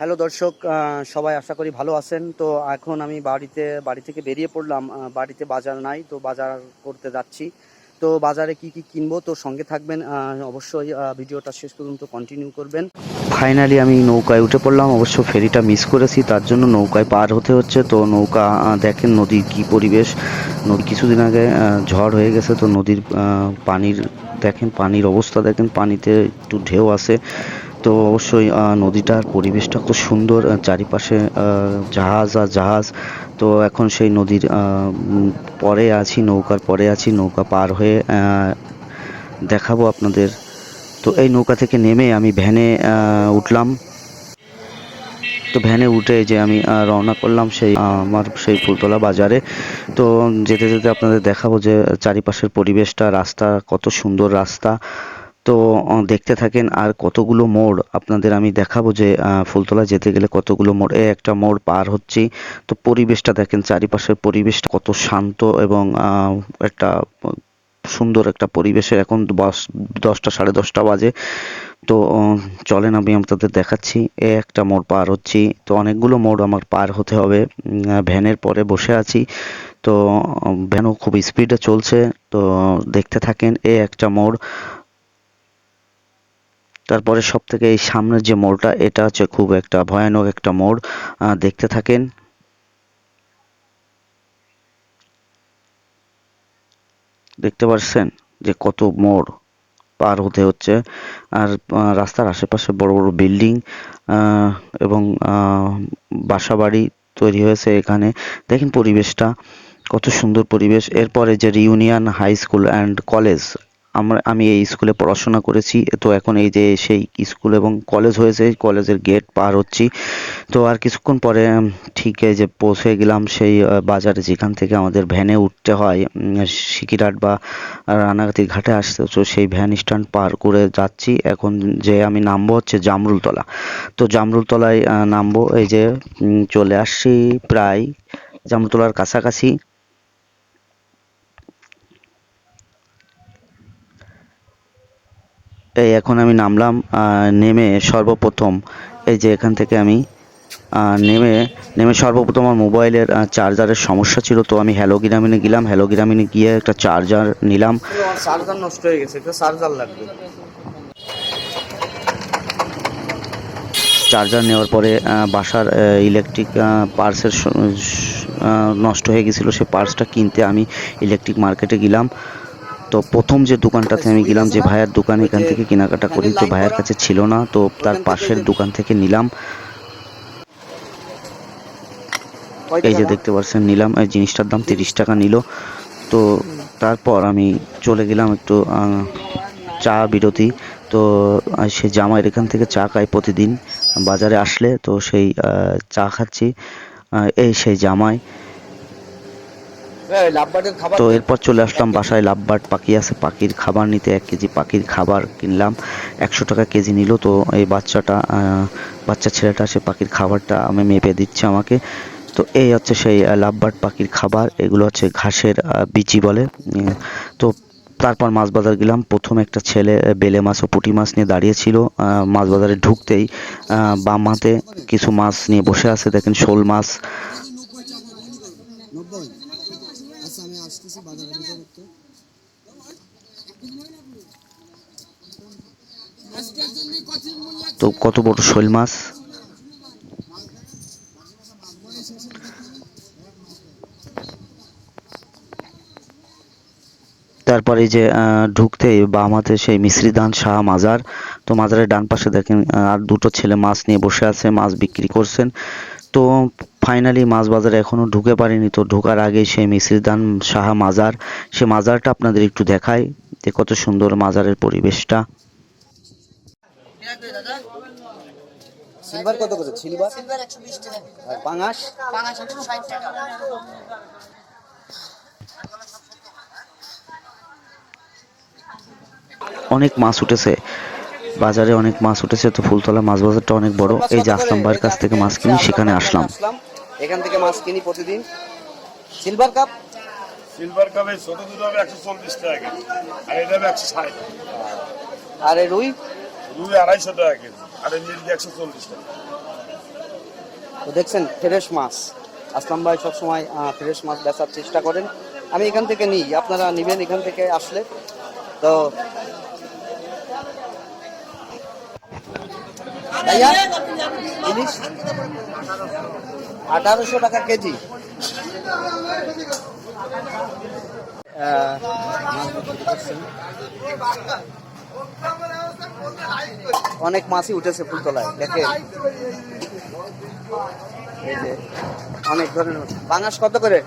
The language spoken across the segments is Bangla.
হ্যালো দর্শক, সবাই আশা করি ভালো আছেন। তো এখন আমি বাড়ি থেকে বেরিয়ে পড়লাম। বাড়িতে বাজার নাই, তো বাজার করতে যাচ্ছি। তো বাজারে কি কি কিনবো, তো সঙ্গে থাকবেন। অবশ্যই ভিডিওটা শেষ পর্যন্ত কন্টিনিউ করবেন। ফাইনালি আমি নৌকায় উঠে পড়লাম। অবশ্য ফেরিটা মিস করেছি, তার জন্য নৌকায় পার হতে হচ্ছে। তো নৌকা, দেখেন নদীর কি পরিবেশ। নদী কিছুদিন আগে ঝড় হয়ে গেছে, তো নদীর পানির দেখেন, পানির অবস্থা দেখেন, পানিতে একটু ঢেউ আছে। তো অবশ্যই নদীটার পরিবেশটা খুব সুন্দর, চারিপাশে জাহাজ আর জাহাজ। তো এখন সেই নদীর পরে আছি, নৌকার পরে আছি, নৌকা পার হয়ে দেখাবো আপনাদের। তো এই নৌকা থেকে নেমে আমি ভ্যানে উঠলাম। তো ভ্যানে উঠে যে আমি রওনা করলাম সেই আমার সেই ফুলতলা বাজারে। তো যেতে যেতে আপনাদের দেখাবো যে চারিপাশের পরিবেশটা, রাস্তা কত সুন্দর রাস্তা। তো দেখতে থাকেন। আর কতগুলো মোড় আপনাদের আমি দেখাবো যে ফুলতলা যেতে গেলে কতগুলো মোড়। একটা মোড় পার হচ্ছি। তো পরিবেশটা দেখেন, চারিপাশের পরিবেশটা কত শান্ত এবং একটা সুন্দর একটা পরিবেশের। এখন 10টা 10:30 বাজে। তো চলেন আমি আপনাদের দেখাচ্ছি। একটা মোড় পার হচ্ছি, তো অনেকগুলো মোড় আমার পার হতে হবে। ভ্যানের পরে বসে আছি। তো ভ্যানও খুব স্পিডে চলছে। তো দেখতে থাকেন। একটা মোড়, তারপরে সব থেকে এই সামনের যে মোড়টা, এটা হচ্ছে খুব একটা ভয়ানক একটা মোড়। দেখতে থাকেন। দেখতে পাচ্ছেন যে কত মোড় পার হতে হচ্ছে। আর রাস্তার আশেপাশে বড় বড় বিল্ডিং এবং বাসাবাড়ি তৈরি হয়েছে এখানে। দেখেন পরিবেশটা কত সুন্দর পরিবেশ। এরপরে যে reunion high school and college, আমি এই স্কুলে পড়াশোনা করেছি। তো এখন এই যে সেই স্কুল এবং কলেজ হয়েছে, কলেজের গেট পার হচ্ছি। তো আর কিছুক্ষণ পরে ঠিক এই যে পৌঁছে গেলাম সেই বাজারে, যেখান থেকে আমাদের ভ্যানে উঠতে হয় সিকিরহাট বা রানাগাতি ঘাটে আসতে। তো সেই ভ্যান স্ট্যান্ড পার করে যাচ্ছি। এখন যে আমি নামবো হচ্ছে জামরুলতলা। তো জামরুলতলায় নামবো। এই যে চলে আসছি প্রায় জামরুলতলার কাছাকাছি। এই এখন আমি নামলাম। নেমে সর্বপ্রথম এই যে এখান থেকে আমি নেমে নেমে সর্বপ্রথম আমার মোবাইলের চার্জারের সমস্যা ছিল। তো আমি হ্যালো গ্রামীণে গেলাম, হ্যালো গ্রামীণে গিয়ে একটা চার্জার নিলাম। চার্জার নষ্ট হয়ে গেছে, একটা চার্জার লাগবে। চার্জার নেওয়ার পরে বাসার ইলেকট্রিক পার্টসের নষ্ট হয়ে গেছিলো, সেই পার্টসটা কিনতে আমি ইলেকট্রিক মার্কেটে গেলাম। তো প্রথম যে দোকানটাতে আমি গেলাম, যে ভাইয়ার দোকান, এখান থেকে কেনাকাটা করি, তো ভাইয়ার কাছে ছিল না, তো তার পাশের দোকান থেকে নিলাম। এই যে দেখতে পাচ্ছেন নিলাম। এই জিনিসটার দাম 30 টাকা নিল। তো তারপর আমি চলে গেলাম একটু চা বিরতি। তো সে জামাইয়ের এখান থেকে চা খাই প্রতিদিন বাজারে আসলে, তো সেই চা খাচ্ছি। এই সেই জামাই। তো এরপর চলে আসলাম বাসায়। লাভবার্ড পাখি আছে, পাখির খাবার নিতে 1 কেজি পাখির খাবার কিনলাম। 100 টাকা কেজি নিল। তো এই বাচ্চা ছেলেটা সে পাখির খাবারটা আমি মেপে দিচ্ছে আমাকে। তো এই হচ্ছে সেই লাভবার্ড পাখির খাবার। এগুলো হচ্ছে ঘাসের বিচি বলে। তো তারপর মাছ বাজার গেলাম। প্রথম একটা ছেলে বেলে মাছ ও পুঁটি মাছ নিয়ে দাঁড়িয়ে ছিল। মাছ বাজারে ঢুকতেই বাম হাতে কিছু মাছ নিয়ে বসে আছে। দেখেন শোল মাছ। তো কত বড় শোল মাছ। তারপরে যে ঢুকতেই বাম হাতে সেই মিশ্রিদান শাহ মাজার। তো মাজারের ডান পাশে দেখেন আর দুটো ছেলে মাছ নিয়ে বসে আছে, মাছ বিক্রি করছেন। তো ফাইনালি মাছ বাজারে এখনো ঢুকে পারিনি। তো ঢোকার আগে সেই মিশ্রিদান শাহ মাজার, সে মাজারটা আপনাদের একটু দেখাই যে কত সুন্দর মাজারের পরিবেশটা। সিলভার কত করে? সিলভার 120 টাকা। আর পাঙাশ? পাঙাশ 160 টাকা। অনেক মাছ উঠেছে বাজারে, অনেক মাছ উঠেছে। তো ফুলতলা মাছ বাজারটা অনেক বড়। এই যে আসলাম ভাইয়ের কাছ থেকে মাছ কিনি, সেখানে আসলাম। এখান থেকে মাছ কিনি প্রতিদিন। সিলভার কাপ, এই ছোট দুটো হবে 140 টাকা কেজি, আর এটা হবে 160। আর রুই 250 টাকা কেজি, আর এই মির্গি 140 টাকা। তো দেখছেন ফ্রেশ মাছ, আসলাম ভাই সবসময় ফ্রেশ মাছ বেচার চেষ্টা করেন। আমি এখান থেকে নিই, আপনারা নেবেন এখান থেকে আসলে। তো ভাইয়া ইলিশ 1800 টাকা কেজি। অনেক মাছই উঠেছে ফুলতলায়, দেখে এই যে অনেক ধরনের পাঙাশ। কত করে?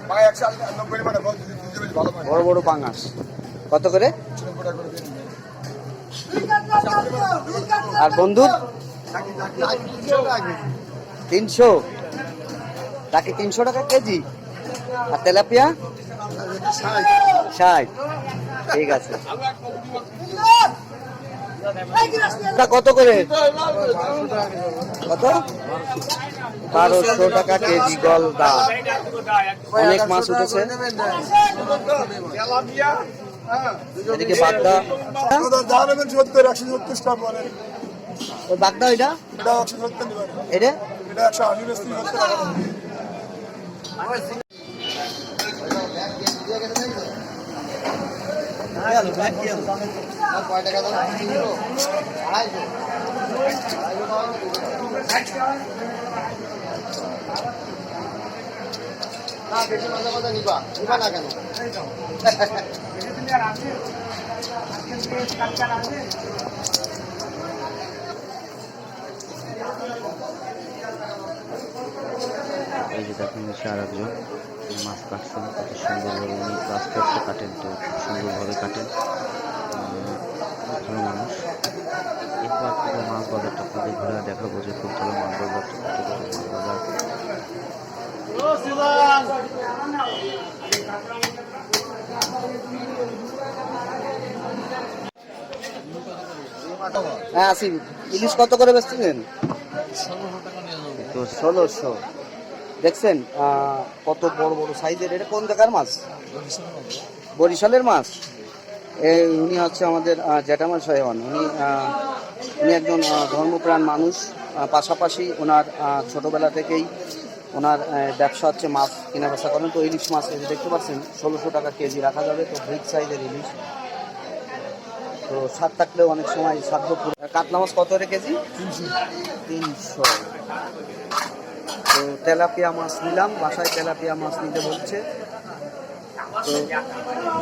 বড় বড় পাঙাশ কত করে? আর বন্ধু 300 টাকা, 300 টাকা কেজি। আর তেলাপিয়া 60। ঠিক আছে। কত করে? কত? 1200 টাকা কেজি গলদা। অনেক মাছ উঠেছে। এদিকে বাগদা, ওই বাগদা এটা এটা বেশি মজা মজা নিবা না কেন? এই যে দেখুন নিচে আর একজন মাছ কাটছেন, কত সুন্দরভাবে উনি আস্তে আস্তে কাটেন, তো খুব সুন্দরভাবে কাটেন, ভালো মানুষ। এরপর আপনাদের মাছ বাজারটা আপনাদের ঘুরে দেখাবো যে ফুলতলা মাছ বাজারটা বাজার। হ্যাঁ আসি। ইলিশ কত করে বেচতেছেন? 1600। দেখছেন কত বড় বড় সাইজের। এটা কোন জায়গার মাছ? বরিশালের মাছ। উনি হচ্ছে আমাদের জ্যাঠামা সাহেবান। উনি একজন ধর্মপ্রাণ মানুষ। পাশাপাশি ওনার ছোটবেলা থেকেই ওনার ব্যবসা হচ্ছে মাছ কেনা বেচা করেন। তো ইলিশ মাছ দেখতে পাচ্ছেন 1600 টাকা কেজি রাখা যাবে। তো বিগ সাইজের ইলিশ, তো স্বাদ থাকলেও অনেক সময় সাধ্য। কাতলা মাছ কত করে কেজি? 300। তো তেলাপিয়া মাছ নিলাম, বাসায় তেলাপিয়া মাছ নিতে বলছে। তো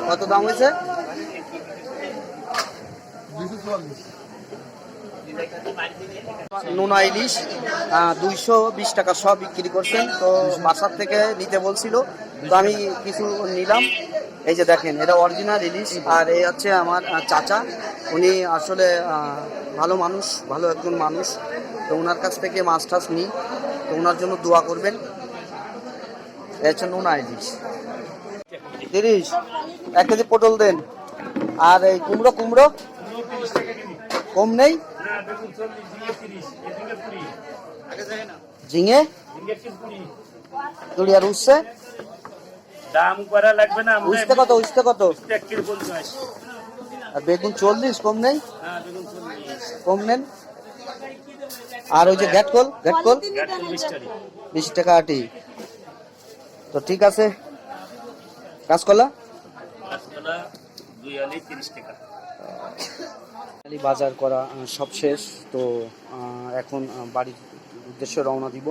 কত দাম হয়েছে? 244। নোনা ইলিশ 220 টাকা সব বিক্রি করছেন। তো বাসার থেকে নিতে বলছিল, তো আমি কিছু নিলাম। এই যে দেখেন এটা অরিজিনাল ইলিশ। আর এই হচ্ছে আমার চাচা, উনি আসলে ভালো মানুষ, ভালো একজন মানুষ। তো ওনার কাছ থেকে মাছ টাছ নিই, তো ওনার জন্য দোয়া করবেন। এই হচ্ছে নোনা ইলিশ 30। 1 কেজি পটল দেন। আর এই কুমড়ো কম নেই? ঝিঙে 20। আর উচ্ছে দাম করা লাগবে না। উচ্ছে কত? আর বেগুন 40। কম নেই? কম নেন। আর ওই যে ঘ্যাটকল 20 টাকা আটি। তো ঠিক আছে। কাঁচকলা 30 টাকা। বাজার করা সব শেষ। তো এখন বাড়ির উদ্দেশ্যে রওনা দিব।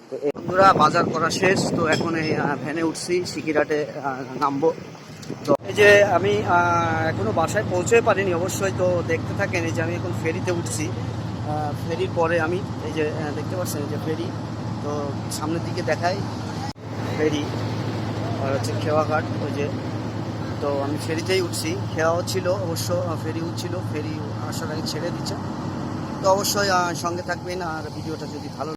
তো বন্ধুরা বাজার করা শেষ। তো এখন এই ভ্যানে উঠছি, সিকিরাটে নামবো। তো এই যে আমি এখনো বাসায় পৌঁছে পারিনি অবশ্যই। তো দেখতে থাকেন, এই যে আমি এখন ফেরিতে উঠছি। ফেরির পরে আমি এই যে দেখতে পাচ্ছেন যে ফেরি, তো সামনের দিকে দেখাই ফেরি। আর হচ্ছে খেওয়াঘাট ওই যে। তো আমি ফেরিতেই উঠছি, খেওয়াও ছিল অবশ্য, ফেরি উঠছিল, ফেরি আসার আগে ছেড়ে দিচ্ছে। তো অবশ্যই সঙ্গে থাকবেন। আর ভিডিওটা যদি ভালো